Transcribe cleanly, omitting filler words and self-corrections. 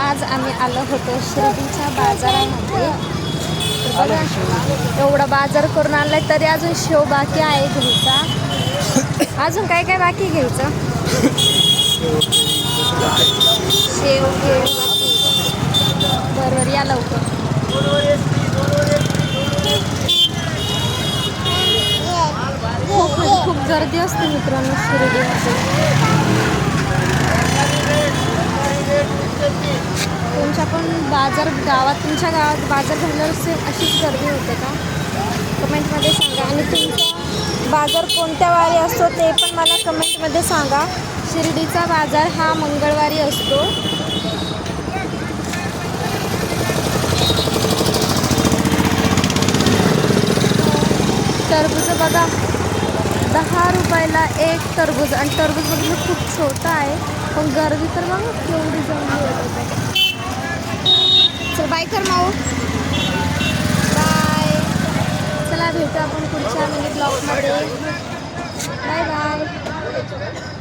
आज आम्ही आलो होतो शिर्डीच्या बाजारामध्ये. बघा एवढा बाजार करून आणलाय तरी अजून शेव बाकी आहे घ्यायचा. अजून काय काय बाकी घ्यायचं? शेव घेऊ बाकी. बरोबर या लवकर. खूप गर्दी असते मित्रांनो शिर्डीमध्ये. तुमच्या पण तुमच्या गावात बाजार भरल्यावर सेम अशीच गर्दी होते का? कमेंटमध्ये सांगा. आणि तुमचा बाजार कोणत्या वारी असतो ते पण मला कमेंटमध्ये सांगा. शिर्डीचा बाजार हा मंगळवारी असतो. टरबूज बघा 10 रुपयाला एक टरबूज. आणि टरबूज बघितलं खूप छोटा आहे पण गर्दी तर बघा केवढी जमली होती. चल बाय कर माऊ. बाय. चला भेटू आपण पुढच्या मिनी ब्लॉगमध्ये. Bye bye.